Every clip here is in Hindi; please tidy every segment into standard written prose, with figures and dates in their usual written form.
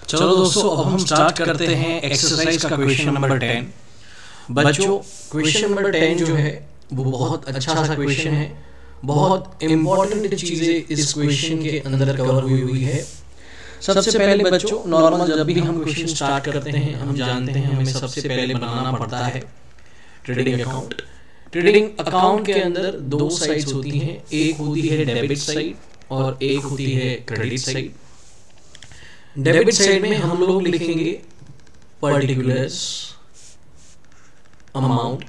चलो दोस्तों, अब हम स्टार्ट करते हैं एक्सरसाइज का क्वेश्चन नंबर 10। बच्चों, क्वेश्चन नंबर 10 जो है वो बहुत अच्छा सा क्वेश्चन है। बहुत इम्पोर्टेंट चीज़ें इस क्वेश्चन के अंदर कवर हुई है। सबसे पहले बच्चों, नॉर्मल जब भी हम क्वेश्चन स्टार्ट करते हैं हम जानते हैं हमें सबसे पहले बनाना पड़ता है ट्रेडिंग अकाउंट। ट्रेडिंग अकाउंट के अंदर दो साइड्स होती हैं, एक होती है डेबिट साइड और एक होती है क्रेडिट साइड। डेबिट साइड में हम लोग लिखेंगे पर्टिकुलर्स अमाउंट,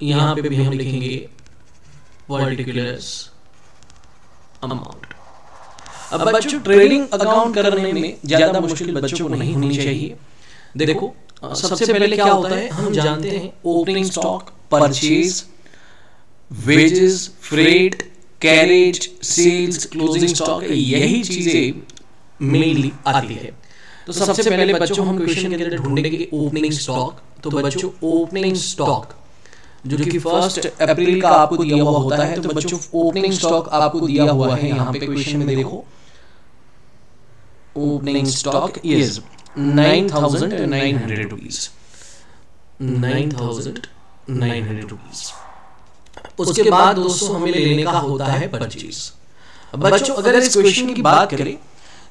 यहां पे भी हम लिखेंगे पर्टिकुलर्स अमाउंट। अब बच्चों, ट्रेडिंग अकाउंट करने में ज्यादा मुश्किल बच्चों को नहीं होनी चाहिए। देखो, सबसे पहले क्या होता है हम जानते हैं, opening stock, purchase, wages, freight, carriage, sales, closing stock, यही चीजें मेनली आती है। तो सबसे पहले बच्चों हम क्वेश्चन के अंदर ढूंढेंगे ओपनिंग स्टॉक। तो बच्चों, ओपनिंग स्टॉक जो कि 1 अप्रैल का आपको दिया हुआ होता है, तो बच्चों ओपनिंग स्टॉक आपको दिया हुआ है यहाँ पे क्वेश्चन में। देखो, opening stock is 9,900 rupees, 9,900 rupees. उसके बाद दोस्तों हमें लेने का होता है परचेज। अब बच्चों, अगर इस क्वेश्चन की बात करें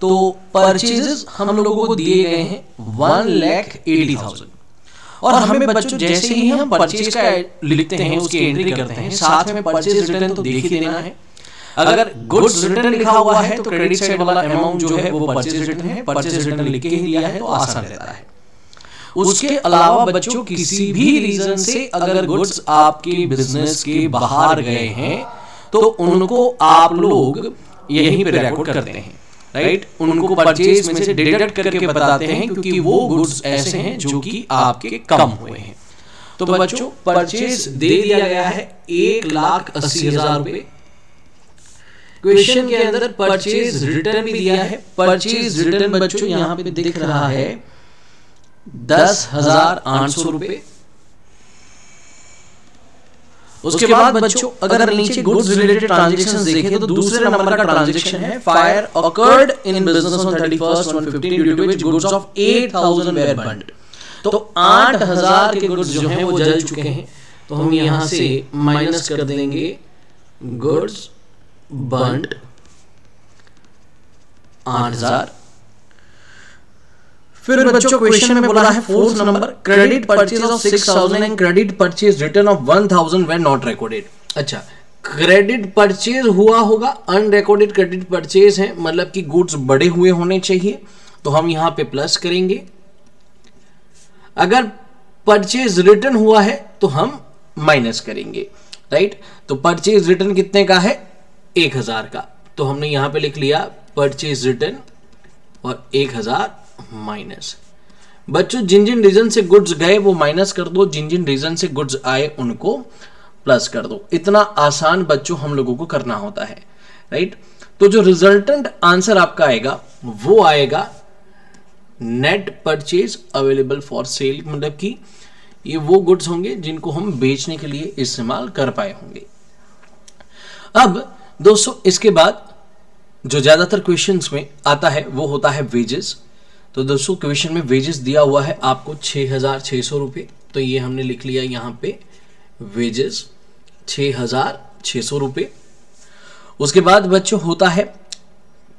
तो परचेजेस हम लोगों को दिए गए हैं 1,80,000 और हमें बच्चों जैसे ही हम परचेज का लिखते हैं, उसकी एंट्री करते हैं, साथ में परचेज रिटर्न तो देख ही देना है। अगर गुड्स रिटर्न लिखा हुआ है तो क्रेडिट साइड वाला अमाउंट जो है वो परचेज रिटर्न है, परचेज रिटर्न लिख के ही लिया है तो आसान रहता है। उसके अलावा बच्चों, किसी भी रीजन से अगर गुड्स आपके बिजनेस के बाहर गए हैं तो उनको आप लोग यहीं पे रिकॉर्ड करते हैं, राइट। उनको परचेज में से डिडक्ट करके बताते हैं क्योंकि वो गुड्स ऐसे हैं जो कि आपके कम हुए हैं। तो बच्चों, परचेज दे दिया गया है 1,80,000 रुपए। क्वेश्चन के अंदर परचेज रिटर्न भी दिया है। परचेज रिटर्न बच्चों यहां पे दिख रहा है 10,800 रुपए। उसके बाद बच्चों, अगर नीचे गुड्स रिलेटेड ट्रांजैक्शंस देखें तो दूसरे नंबर का ट्रांजैक्शन है fire occurred in business on 31/1/15 due to which goods of 8,000 were burned. तो 8,000 के गुड्स जो हैं वो जल चुके हैं, तो हम यहां से माइनस कर देंगे गुड्स बर्न्ड 8,000। फिर बच्चों, क्वेश्चन में बोला है 4th number, credit purchase of 6,000 and credit purchase return of 1,000 were not recorded. अच्छा, क्रेडिट परचेज हुआ होगा, अनरिकॉर्डेड क्रेडिट परचेज है, मतलब कि गुड्स बड़े हुए होने चाहिए, तो हम यहां पे प्लस करेंगे। अगर परचेज रिटर्न हुआ है तो हम माइनस करेंगे, राइट। तो परचेज रिटर्न कितने का है? 1,000 का, तो हमने यहां पे लिख लिया परचेज रिटर्न और 1,000 माइनस। बच्चों, जिन जिन रीजन से गुड्स गए वो माइनस कर दो, जिन जिन रीजन से गुड्स आए उनको प्लस कर दो। इतना आसान बच्चों हम लोगों को करना होता है, राइट। तो जो रिजल्टेंट आंसर आपका आएगा वो आएगा net purchase available for sale, मतलब कि ये वो गुड्स होंगे जिनको हम बेचने के लिए इस्तेमाल कर पाए होंगे। अब दोस्तों, इसके बाद जो ज्यादातर क्वेश्चंस में आता है वो होता है वेजेस। तो दोस्तों, क्वेश्चन में वेजेस दिया हुआ है आपको 6,600 रुपये, तो ये हमने लिख लिया यहां पे वेजेस 6,600 रुपये। उसके बाद बच्चों होता है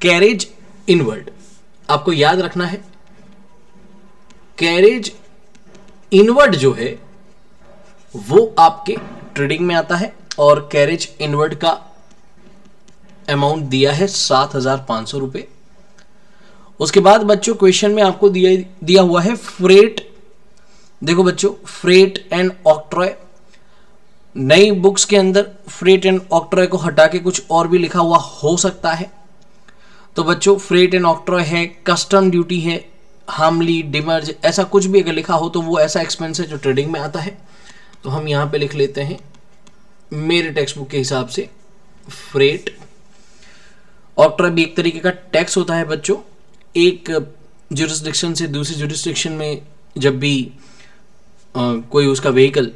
कैरेज इनवर्ड। आपको याद रखना है, कैरेज इनवर्ड जो है वो आपके ट्रेडिंग में आता है और कैरेज इनवर्ड का अमाउंट दिया है 7,500 रुपये। उसके बाद बच्चों, क्वेश्चन में आपको दिया हुआ है फ्रेट। देखो बच्चों, फ्रेट एंड ऑक्ट्रॉय, नई बुक्स के अंदर फ्रेट एंड ऑक्ट्रॉय को हटा के कुछ और भी लिखा हुआ हो सकता है। तो बच्चों, फ्रेट एंड ऑक्ट्रॉय है, कस्टम ड्यूटी है, हार्मली, डिमर्ज, ऐसा कुछ भी अगर लिखा हो तो वो ऐसा एक्सपेंस है जो ट्रेडिंग में आता है। तो हम यहां पे लिख लेते हैं मेरे टेक्स्ट बुक के हिसाब से फ्रेट। ऑक्ट्रॉय भी एक तरीके का टैक्स होता है बच्चों। एक जुरिस्डिक्शन से दूसरी जुरिस्डिक्शन में जब भी कोई उसका व्हीकल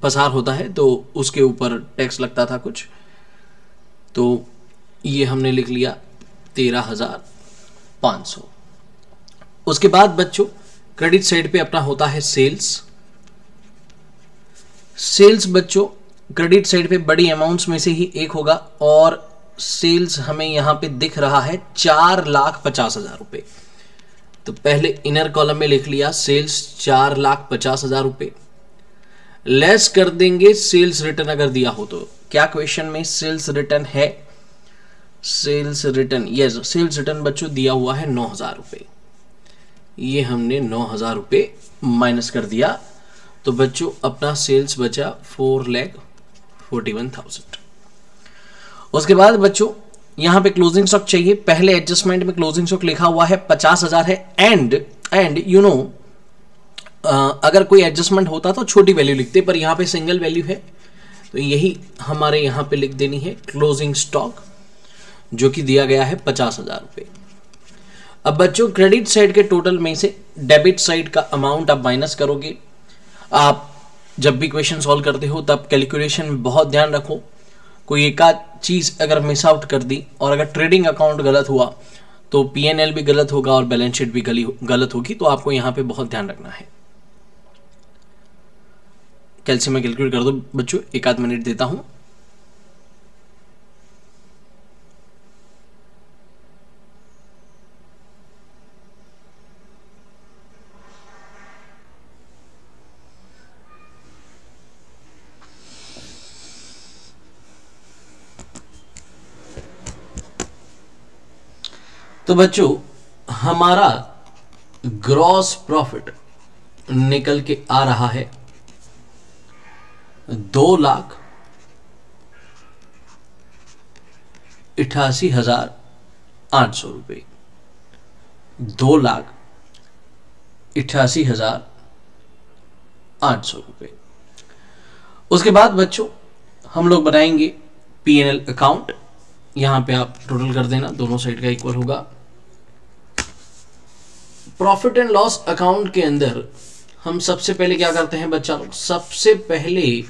पसार होता है तो उसके ऊपर टैक्स लगता था कुछ, तो ये हमने लिख लिया 13,000 500। उसके बाद बच्चों क्रेडिट साइड पे अपना होता है सेल्स। सेल्स बच्चों क्रेडिट साइड पे बड़ी अमाउंट्स में से ही एक होगा और सेल्स हमें यहां पे दिख रहा है 4,50,000 रुपए। तो पहले इनर कॉलम में लिख लिया सेल्स 4,50,000 रुपए, लेस कर देंगे सेल्स रिटर्न अगर दिया हो तो। क्या क्वेश्चन में सेल्स रिटर्न है? Sales return, yes sales return बच्चों दिया हुआ है 9,000 रुपए। ये हमने 9,000 रुपए माइनस कर दिया, तो बच्चों अपना सेल्स बचा 4,41,000। उसके बाद बच्चों यहां पे क्लोजिंग स्टॉक चाहिए। पहले एडजस्टमेंट में क्लोजिंग स्टॉक लिखा हुआ है 50,000 है एंड यू नो अगर कोई एडजस्टमेंट होता तो छोटी वैल्यू लिखते, पर यहां पे सिंगल वैल्यू है तो यही हमारे यहां पे लिख देनी है क्लोजिंग स्टॉक, जो कि दिया गया है 50,000 रुपए। अब बच्चों क्रेडिट साइड के टोटल में से डेबिट साइड का अमाउंट आप माइनस करोगे। आप जब भी क्वेश्चन सॉल्व करते हो तब कैलकुलेशन में बहुत ध्यान रखो, कोई एक आध चीज अगर मिस आउट कर दी और अगर ट्रेडिंग अकाउंट गलत हुआ तो पीएनएल भी गलत होगा और बैलेंस शीट भी गलत होगी, तो आपको यहां पे बहुत ध्यान रखना है। कैल्शियम में कैलकुलेट कर दो बच्चों, एक आध मिनट देता हूं। तो बच्चों हमारा ग्रॉस प्रॉफिट निकल के आ रहा है 2,88,800 रुपये। 2,88,800 रुपये। उसके बाद बच्चों हम लोग बनाएंगे पीएनएल अकाउंट। यहां पे आप टोटल कर देना, दोनों साइड का इक्वल होगा। प्रॉफिट एंड लॉस अकाउंट के अंदर हम सबसे पहले क्या करते हैं बच्चा लोग, सबसे पहले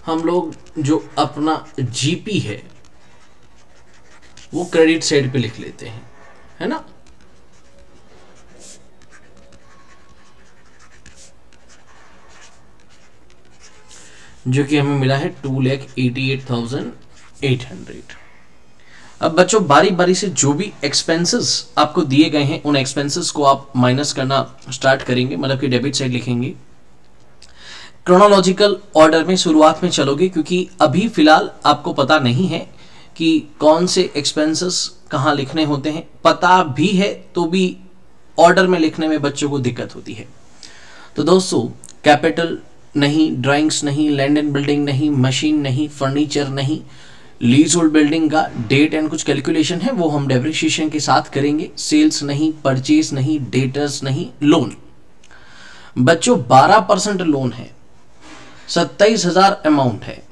हम लोग जो अपना जीपी है वो क्रेडिट साइड पे लिख लेते हैं, है ना। जो कि हमें मिला है 2,88,800। अब बच्चों बारी बारी से जो भी एक्सपेंसेस आपको दिए गए हैं उन एक्सपेंसेस को आप माइनस करना स्टार्ट करेंगे, मतलब कि डेबिट साइड लिखेंगे। क्रोनोलॉजिकल ऑर्डर में शुरुआत में चलोगे, क्योंकि अभी फिलहाल आपको पता नहीं है कि कौन से एक्सपेंसेस कहाँ लिखने होते हैं। पता भी है तो भी ऑर्डर में लिखने में बच्चों को दिक्कत होती है। तो दोस्तों कैपिटल नहीं, ड्राइंग्स नहीं, लैंड एंड बिल्डिंग नहीं, मशीन नहीं, फर्नीचर नहीं, लीज होल्ड बिल्डिंग का डेट एंड कुछ कैलकुलेशन है वो हम डेप्रिसिएशन के साथ करेंगे। सेल्स नहीं, परचेज नहीं, डेटर्स नहीं, लोन। बच्चों 12% लोन है, 27,000 अमाउंट है।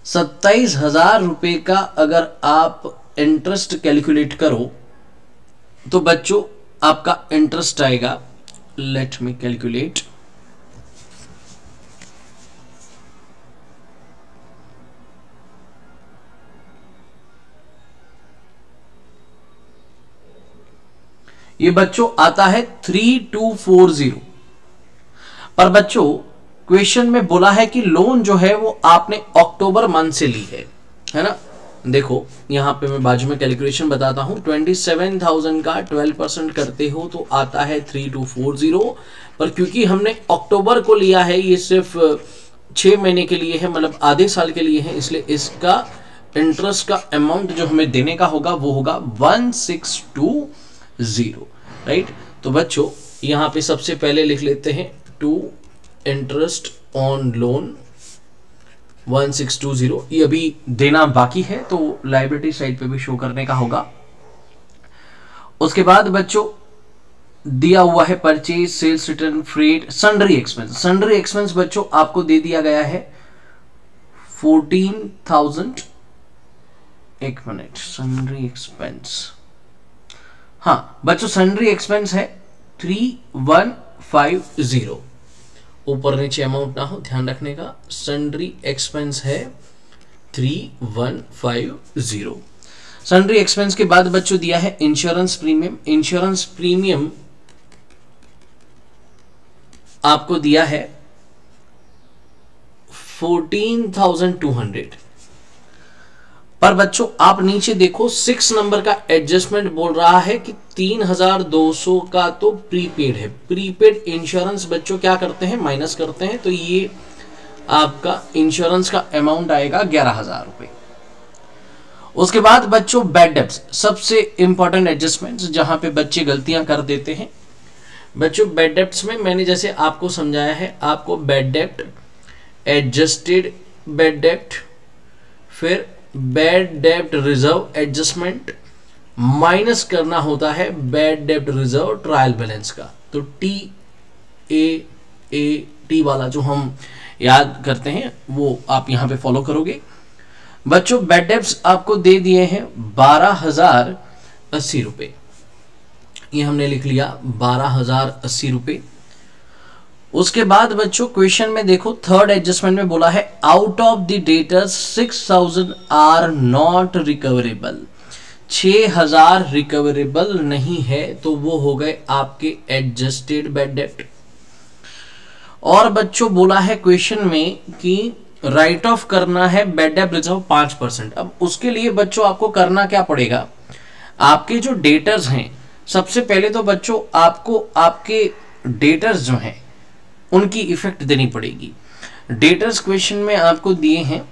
27,000 रुपए का अगर आप इंटरेस्ट कैलकुलेट करो तो बच्चों आपका इंटरेस्ट आएगा, लेट मी कैलकुलेट, ये बच्चों आता है 3240। पर बच्चों क्वेश्चन में बोला है कि लोन जो है वो आपने अक्टूबर मंथ से ली है ना। देखो यहां पे मैं बाजू में कैलकुलेशन बताता हूं। 27,000 का 12% करते हो तो आता है 3240। पर क्योंकि हमने अक्टूबर को लिया है, ये सिर्फ 6 महीने के लिए है, मतलब आधे साल के लिए है, इसलिए इसका इंटरेस्ट का अमाउंट जो हमें देने का होगा वो होगा 1620, राइट। तो बच्चों यहां पे सबसे पहले लिख लेते हैं टू इंटरेस्ट ऑन लोन 1620। ये अभी देना बाकी है तो लायबिलिटी साइड पे भी शो करने का होगा। उसके बाद बच्चों दिया हुआ है purchase, sales return, freight, sundry expense. Sundry expense बच्चों आपको दे दिया गया है 14,000। एक मिनट, सन्ड्री एक्सपेंस, हाँ बच्चों सन्ड्री एक्सपेंस है 3150। ऊपर नीचे अमाउंट ना हो, ध्यान रखने का। सन्ड्री एक्सपेंस है 3150। सन्ड्री एक्सपेंस के बाद बच्चों दिया है इंश्योरेंस प्रीमियम। इंश्योरेंस प्रीमियम आपको दिया है 14,200। पर बच्चों आप नीचे देखो 6 नंबर का एडजस्टमेंट बोल रहा है कि 3,200 का तो प्रीपेड है। प्रीपेड इंश्योरेंस बच्चों क्या करते हैं, माइनस करते हैं, तो ये आपका इंश्योरेंस का अमाउंट आएगा 11,000 रुपए। उसके बाद बच्चों बैड डेब्ट्स, सबसे इंपॉर्टेंट एडजस्टमेंट्स जहां पे बच्चे गलतियां कर देते हैं। बच्चों बैड डेब्ट्स में मैंने जैसे आपको समझाया है, आपको बैड डेब्ट, एडजस्टेड बैड डेब्ट, फिर बैड डेब्ट रिजर्व एडजस्टमेंट माइनस करना होता है बैड डेब्ट रिजर्व ट्रायल बैलेंस का। तो टी वाला जो हम याद करते हैं वो आप यहां पे फॉलो करोगे। बच्चों बैड डेब्ट्स आपको दे दिए हैं 12,080 रुपए, ये हमने लिख लिया 12,080 रुपए। उसके बाद बच्चों क्वेश्चन में देखो थर्ड एडजस्टमेंट में बोला है out of the debtors 6,000 are not recoverable. 6,000 recoverable नहीं है, तो वो हो गए आपके एडजस्टेड बैड डेब्ट। और बच्चों बोला है क्वेश्चन में कि राइट ऑफ करना है बैड डेब्ट रिजर्व 5%। अब उसके लिए बच्चों आपको करना क्या पड़ेगा, आपके जो डेटर्स हैं, सबसे पहले तो बच्चों आपको आपके डेटर्स जो हैं उनकी इफेक्ट देनी पड़ेगी। डेटर्स क्वेश्चन में आपको दिए हैं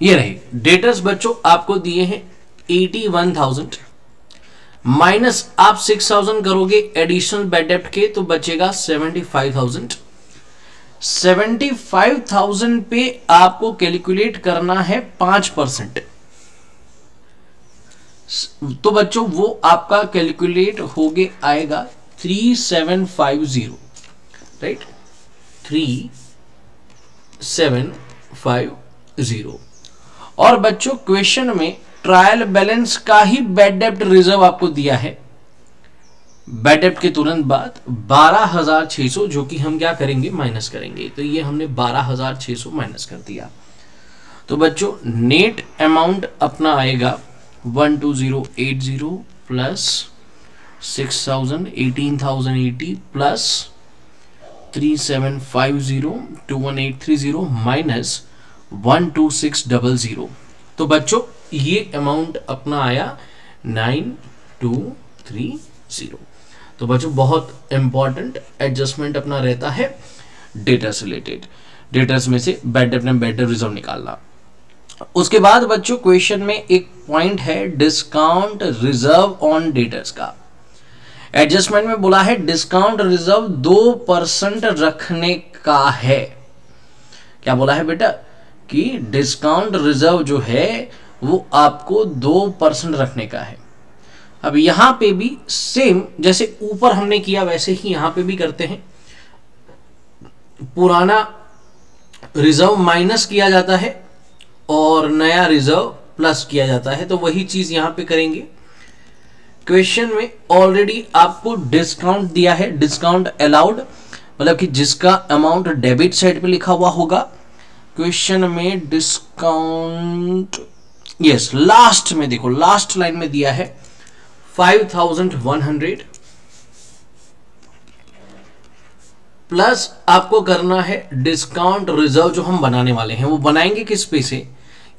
ये रहे डेटर्स बच्चों आपको दिए हैं 81,000 माइनस आप 6,000 करोगे एडिशनल बैड डेब्ट के, तो बचेगा 75,000। 75,000 पे आपको कैलकुलेट करना है 5%। तो बच्चों वो आपका कैलकुलेट होके आएगा 3750, राइट, 3750। और बच्चों क्वेश्चन में ट्रायल बैलेंस का ही बैड डेब्ट रिजर्व आपको दिया है बैड डेब्ट के तुरंत बाद 12,600, जो कि हम क्या करेंगे, माइनस करेंगे। तो ये हमने 12,600 माइनस कर दिया। तो बच्चों नेट अमाउंट अपना आएगा 12080 प्लस 6,000 18,080 प्लस 3750 21830 माइनस 12600। तो बच्चों ये अमाउंट अपना आया 9230। तो बच्चों बहुत इंपॉर्टेंट एडजस्टमेंट अपना रहता है डेटर्स रिलेटेड। डेटर्स में से बैड डेब्ट एंड बैड डेब्ट रिजर्व निकालना। उसके बाद बच्चों क्वेश्चन में एक पॉइंट है डिस्काउंट रिजर्व ऑन डेटर्स का। एडजस्टमेंट में बोला है डिस्काउंट रिजर्व 2% रखने का है। क्या बोला है बेटा कि डिस्काउंट रिजर्व जो है वो आपको 2% रखने का है। अब यहां पे भी सेम जैसे ऊपर हमने किया वैसे ही यहां पे भी करते हैं। पुराना रिजर्व माइनस किया जाता है और नया रिजर्व प्लस किया जाता है, तो वही चीज यहां पे करेंगे। क्वेश्चन में ऑलरेडी आपको डिस्काउंट दिया है, डिस्काउंट अलाउड मतलब कि जिसका अमाउंट डेबिट साइड पे लिखा हुआ होगा। क्वेश्चन में डिस्काउंट यस लास्ट में देखो, लास्ट लाइन में दिया है 5,100 प्लस आपको करना है डिस्काउंट रिजर्व जो हम बनाने वाले हैं। वो बनाएंगे किस पे से,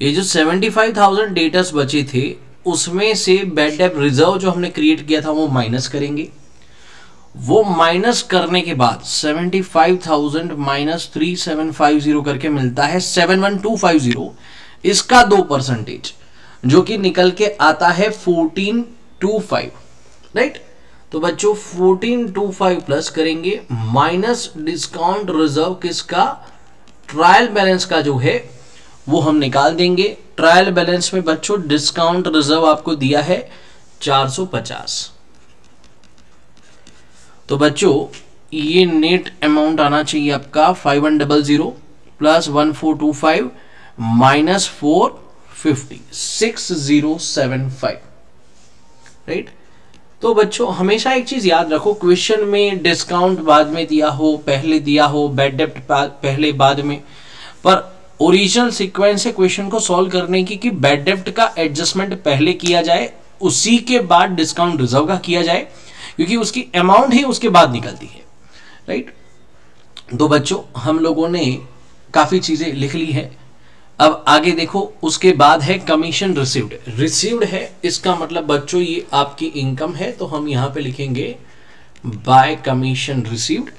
ये जो 75,000 डेटर्स बचे थे उसमें से बैड डेब्ट रिजर्व जो हमने क्रिएट किया था वो माइनस करेंगे। वो माइनस करने के बाद 75,000 माइनस 3750 करके मिलता है 71,250। इसका 2% जो कि निकल के आता है 1425, राइट। तो बच्चों 1425 प्लस करेंगे माइनस डिस्काउंट रिजर्व किसका, ट्रायल बैलेंस का जो है वो हम निकाल देंगे। ट्रायल बैलेंस में बच्चों डिस्काउंट रिजर्व आपको दिया है 450। तो बच्चों ये नेट अमाउंट आना चाहिए आपका 5100 प्लस 1425 माइनस 450 6075, राइट। तो बच्चों हमेशा एक चीज याद रखो, क्वेश्चन में डिस्काउंट बाद में दिया हो, पहले दिया हो, बैड डेब्ट पहले बाद में, पर ओरिजिनल सीक्वेंस है क्वेश्चन को सॉल्व करने की कि बैड डेब्ट का एडजस्टमेंट पहले किया जाए, उसी के बाद डिस्काउंट रिजर्व का किया जाए, क्योंकि उसकी अमाउंट ही उसके बाद निकलती है, राइट। तो बच्चों हम लोगों ने काफी चीजें लिख ली है। अब आगे देखो, उसके बाद है कमीशन रिसीव्ड। रिसीव्ड है इसका मतलब बच्चों ये आपकी इनकम है, तो हम यहां पे लिखेंगे बाय कमीशन रिसीव्ड,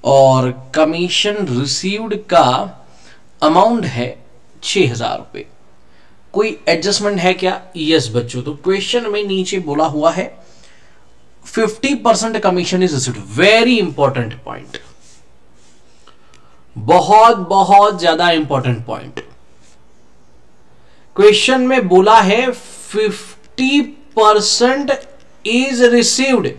और कमीशन रिसीव्ड का अमाउंट है 6000 रुपए। कोई एडजस्टमेंट है क्या? यस बच्चों, तो क्वेश्चन में नीचे बोला हुआ है 50% commission is received. Very important point, बहुत बहुत ज्यादा इंपॉर्टेंट पॉइंट। क्वेश्चन में बोला है 50% इज रिसीव्ड।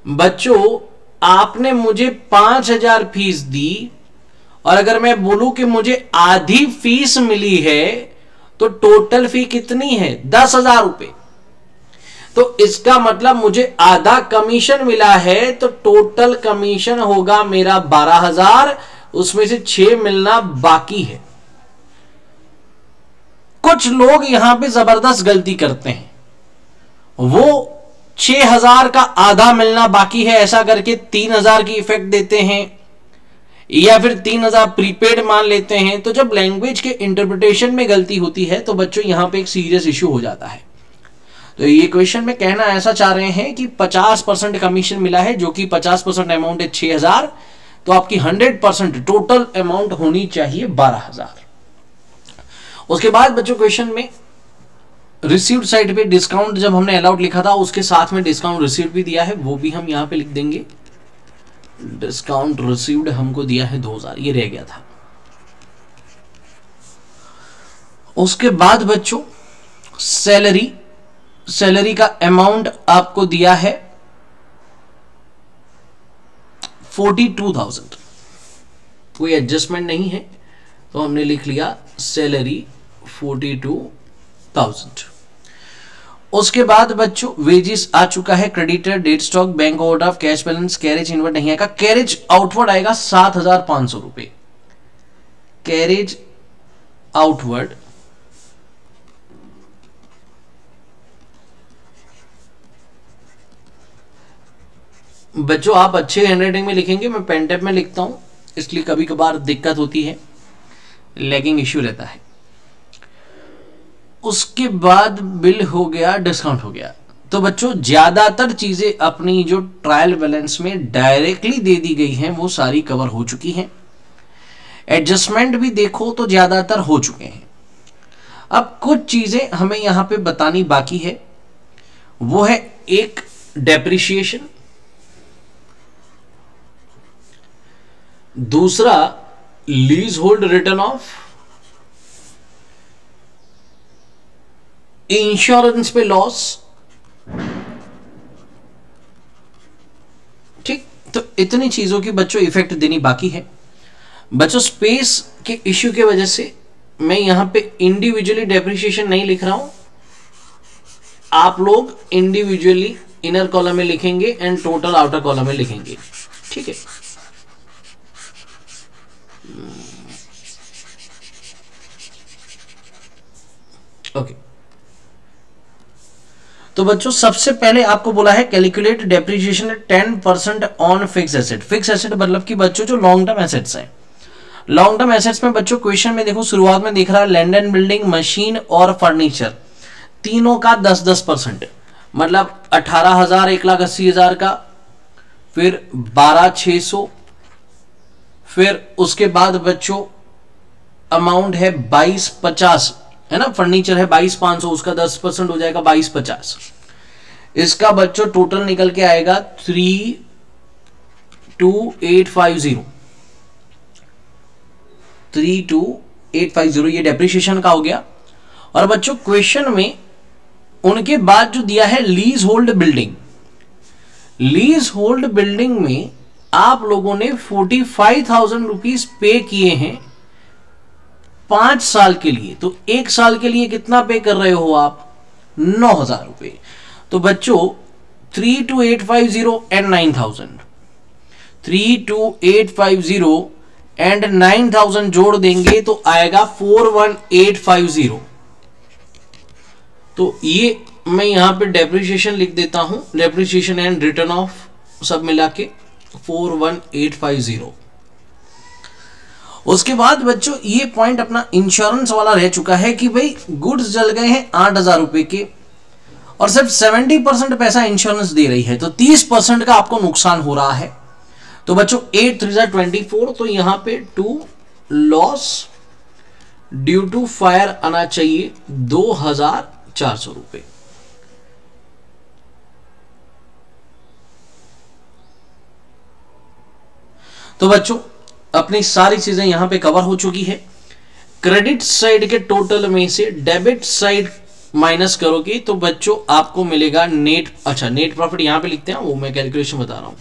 बच्चों आपने मुझे 5000 फीस दी, और अगर मैं बोलूं कि मुझे आधी फीस मिली है, तो टोटल फी कितनी है? 10,000 रुपए। तो इसका मतलब मुझे आधा कमीशन मिला है, तो टोटल कमीशन होगा मेरा 12,000, उसमें से 6 मिलना बाकी है। कुछ लोग यहां पे जबरदस्त गलती करते हैं, वो 6,000 का आधा मिलना बाकी है ऐसा करके 3,000 की इफेक्ट देते हैं, या फिर 3,000 प्रीपेड मान लेते हैं। तो जब लैंग्वेज के इंटरप्रिटेशन में गलती होती है तो बच्चों यहां पे एक सीरियस इश्यू हो जाता है। तो ये क्वेश्चन में कहना ऐसा चाह रहे हैं कि 50% कमीशन मिला है, जो कि 50% अमाउंट है 6,000, तो आपकी 100% टोटल अमाउंट होनी चाहिए 12,000। उसके बाद बच्चों क्वेश्चन में रिसीव्ड साइड पे डिस्काउंट जब हमने अलाउड लिखा था, उसके साथ में डिस्काउंट रिसीव्ड भी दिया है, वो भी हम यहां पे लिख देंगे। डिस्काउंट रिसीव्ड हमको दिया है 2,000, ये रह गया था। उसके बाद बच्चों सैलरी, सैलरी का अमाउंट आपको दिया है 42,000, कोई एडजस्टमेंट नहीं है, तो हमने लिख लिया सैलरी 42,000। उसके बाद बच्चों वेजेस आ चुका है, creditor, dead stock, bank overdraft, cash balance, carriage inward नहीं आएगा। कैरेज आउटवर्ड आएगा 7,500 रुपए। कैरेज आउटवर्ड बच्चों आप अच्छे हैंडराइटिंग में लिखेंगे, मैं पेन टैप में लिखता हूं, इसलिए कभी कभार दिक्कत होती है, लैगिंग इश्यू रहता है। उसके बाद बिल हो गया, डिस्काउंट हो गया। तो बच्चों ज्यादातर चीजें अपनी जो ट्रायल बैलेंस में डायरेक्टली दे दी गई हैं वो सारी कवर हो चुकी हैं। एडजस्टमेंट भी देखो तो ज्यादातर हो चुके हैं। अब कुछ चीजें हमें यहां पे बतानी बाकी है, वो है एक डेप्रिसिएशन, दूसरा lease hold return of, insurance पे लॉस। ठीक, तो इतनी चीजों की बच्चों इफेक्ट देनी बाकी है। बच्चों स्पेस के इश्यू की वजह से मैं यहां पे इंडिविजुअली डेप्रिसिएशन नहीं लिख रहा हूं, आप लोग इंडिविजुअली इनर कॉलम में लिखेंगे एंड टोटल आउटर कॉलम में लिखेंगे, ठीक है। ओके तो बच्चों सबसे पहले आपको बोला है calculate depreciation 10% on fix asset. Fix asset मतलब कि बच्चों जो लॉन्ग टर्म एसेट्स हैं, लॉन्ग टर्म एसेट्स में बच्चों क्वेश्चन में देखो शुरुआत में दिख रहा है लैंड एंड बिल्डिंग, मशीन और फर्नीचर, तीनों का 10-10%, मतलब 18,000, 1,80,000 का, फिर 12,600, फिर उसके बाद बच्चों अमाउंट है 22,50, है ना, फर्नीचर है 22,500, उसका 10% हो जाएगा 22,50। इसका बच्चों टोटल निकल के आएगा 32,850, 32,850, ये डेप्रिसिएशन का हो गया। और बच्चों क्वेश्चन में उनके बाद जो दिया है lease hold building, lease hold building में आप लोगों ने 45,000 रुपीज पे किए हैं 5 साल के लिए, तो 1 साल के लिए कितना पे कर रहे हो आप? 9,000 रुपए। तो बच्चों 32850 एंड 9000, 32850 एंड 9000 जोड़ देंगे तो आएगा 41850। तो ये मैं यहां पे डेप्रिसिएशन लिख देता हूं, डेप्रिसिएशन एंड रिटर्न ऑफ सब मिला के 41850। उसके बाद बच्चों ये पॉइंट अपना इंश्योरेंस वाला रह चुका है कि भाई गुड्स जल गए हैं 8000 रुपए के और सिर्फ 70% पैसा इंश्योरेंस दे रही है, तो 30% का आपको नुकसान हो रहा है। तो बच्चों 8 3 24, तो यहां पे to loss due to fire आना चाहिए 2400 रुपए। तो बच्चों अपनी सारी चीजें यहां पे कवर हो चुकी है। क्रेडिट साइड के टोटल में से डेबिट साइड माइनस करोगे तो बच्चों आपको मिलेगा नेट, अच्छा नेट प्रॉफिट यहां पे लिखते हैं, वो मैं कैलकुलेशन बता रहा हूं।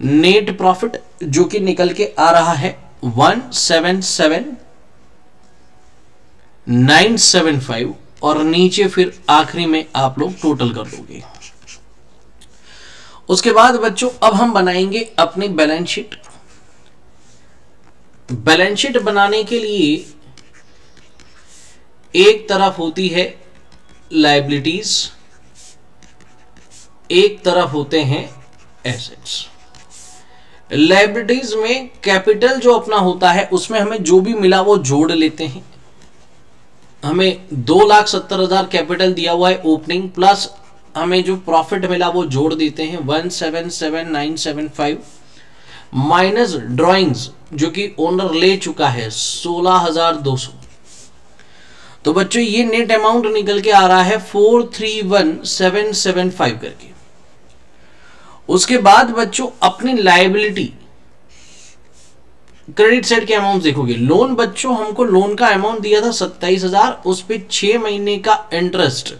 नेट प्रॉफिट जो कि निकल के आ रहा है 177,975 और नीचे फिर आखिरी में आप लोग टोटल कर दोगे। उसके बाद बच्चों अब हम बनाएंगे अपनी बैलेंस शीट। बैलेंस शीट बनाने के लिए एक तरफ होती है लायबिलिटीज, एक तरफ होते हैं एसेट्स। लायबिलिटीज में कैपिटल जो अपना होता है उसमें हमें जो भी मिला वो जोड़ लेते हैं। हमें 2,70,000 कैपिटल दिया हुआ है ओपनिंग, प्लस हमें जो प्रॉफिट मिला वो जोड़ देते हैं 177,975 माइनस ड्राइंग्स जो कि ओनर ले चुका है 16,200। तो बच्चों ये नेट अमाउंट निकल के आ रहा है 431,775 करके। उसके बाद बच्चों अपनी लायबिलिटी क्रेडिट साइड के अमाउंट देखोगे। लोन बच्चों हमको लोन का अमाउंट दिया था 27,000, उस पे 6 महीने का इंटरेस्ट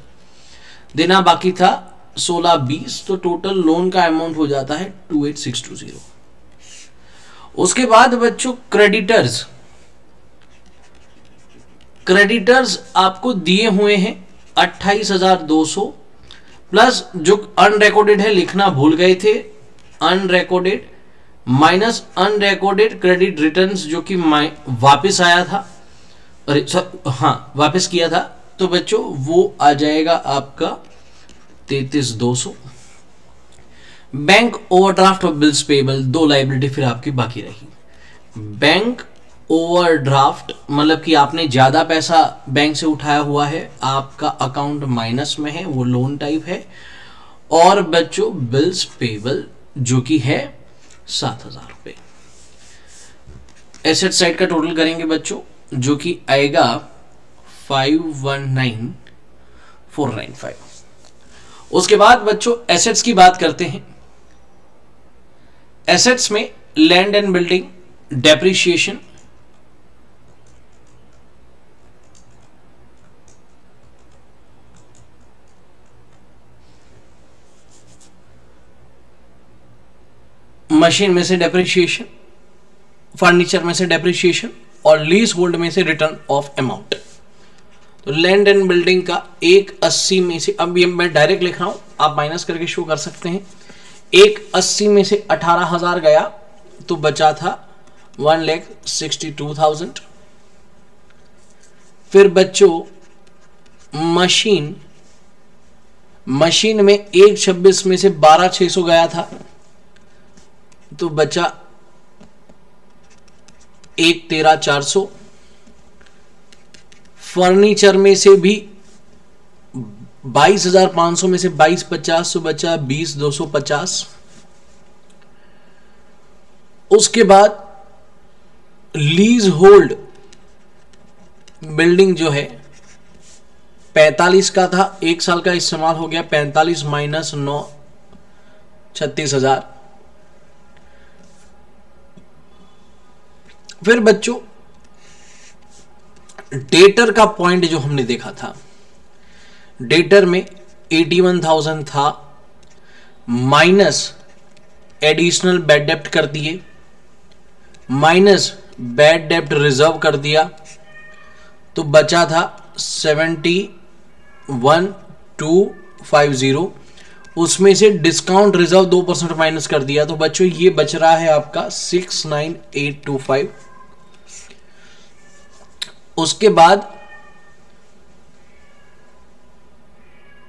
देना बाकी था 16,20, तो टोटल लोन का अमाउंट हो जाता है 28,620। उसके बाद बच्चों क्रेडिटर्स आपको दिए हुए हैं 28,200 प्लस जो अनरिकॉर्डेड है लिखना भूल गए थे, unrecorded minus unrecorded credit returns जो कि वापस आया था, अरे हाँ वापस किया था, तो बच्चों वो आ जाएगा आपका 33,200। बैंक ओवरड्राफ्ट और बिल्स पेबल, दो लायबिलिटी फिर आपकी बाकी रही। बैंक ओवरड्राफ्ट मतलब कि आपने ज्यादा पैसा बैंक से उठाया हुआ है, आपका अकाउंट माइनस में है, वो लोन टाइप है। और बच्चों बिल्स पेबल जो कि है 7,000 रुपए। एसेट साइड का टोटल करेंगे बच्चों जो कि आएगा 519,495। उसके बाद बच्चों एसेट्स की बात करते हैं। एसेट्स में land and building, depreciation, machine में से डेप्रिसिएशन, फर्नीचर में से डेप्रिसिएशन और लीज होल्ड में से रिटर्न ऑफ अमाउंट। तो लैंड एंड बिल्डिंग का 180 में से, अब ये मैं डायरेक्ट लिख रहा हूं, आप माइनस करके शो कर सकते हैं। 180 में से 18,000 गया तो बचा था 1,62,000। फिर बच्चों मशीन में 126 में से 12,600 गया था तो बचा 1,13,400। फर्नीचर में से भी 22,500 में से 22,50 तो बचा 20,250। उसके बाद लीज होल्ड बिल्डिंग जो है 45 का था, 1 साल का इस्तेमाल हो गया, 45 माइनस 9 36,000। फिर बच्चों डेटर का पॉइंट जो हमने देखा था, डेटर में 81,000 था, माइनस एडिशनल बैड डेप्ट कर दिए, माइनस बैड डेप्ट रिजर्व कर दिया, तो बचा था 71,250। उसमें से डिस्काउंट रिजर्व 2% माइनस कर दिया, तो बच्चों ये बच रहा है आपका 69825। उसके बाद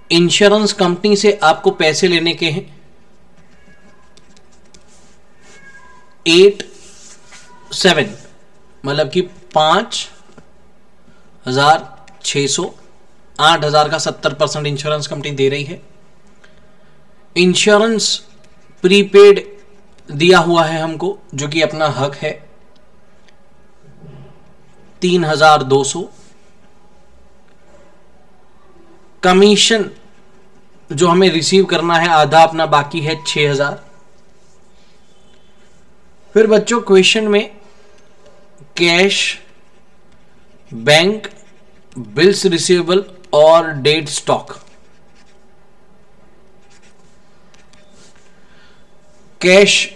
इंश्योरेंस कंपनी से आपको पैसे लेने के हैं 87, मतलब कि 5,600, 8,000 का 70% इंश्योरेंस कंपनी दे रही है। इंश्योरेंस प्रीपेड दिया हुआ है हमको, जो कि अपना हक है 3,200। कमीशन जो हमें रिसीव करना है आधा अपना बाकी है 6,000। फिर बच्चों क्वेश्चन में कैश, बैंक, बिल्स रिसीवेबल और dead stock. Cash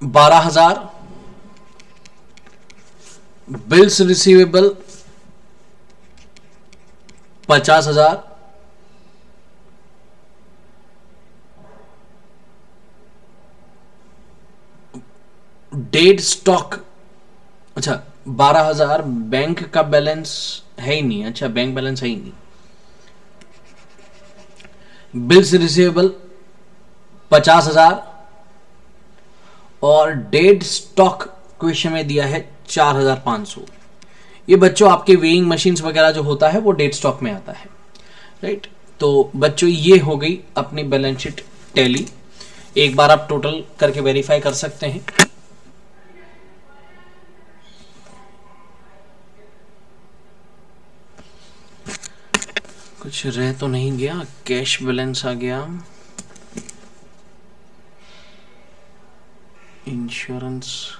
12,000, bills receivable 50,000, dead stock, अच्छा 12,000, बैंक का बैलेंस है ही नहीं, अच्छा बैंक बैलेंस है ही नहीं। बिल्स रिसीवेबल 50,000 और डेट स्टॉक क्वेश्चन में दिया है 4,500। ये बच्चों आपके वेइंग मशीन्स वगैरह जो होता है वो डेट स्टॉक में आता है, राइट। तो बच्चों ये हो गई अपनी बैलेंस शीट टैली। एक बार आप टोटल करके वेरीफाई कर सकते हैं। कुछ रह तो नहीं गया, कैश बैलेंस आ गया, insurance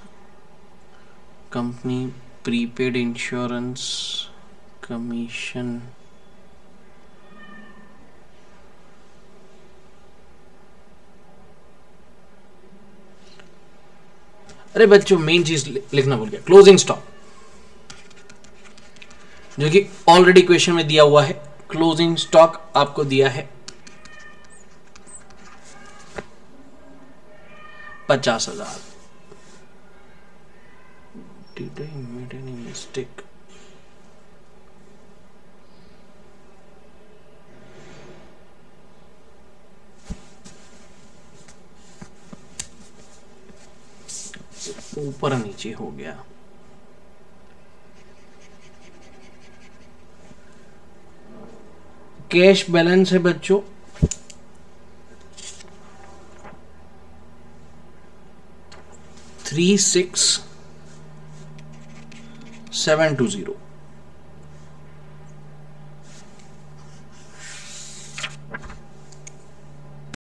company, prepaid insurance, commission, अरे बच्चों मेन चीज लिखना भूल गया, क्लोजिंग स्टॉक, जो कि ऑलरेडी क्वेश्चन में दिया हुआ है। क्लोजिंग स्टॉक आपको दिया है 50,000। Did I made any mistake? ऊपर नीचे हो गया। कैश बैलेंस है बच्चों 36,720।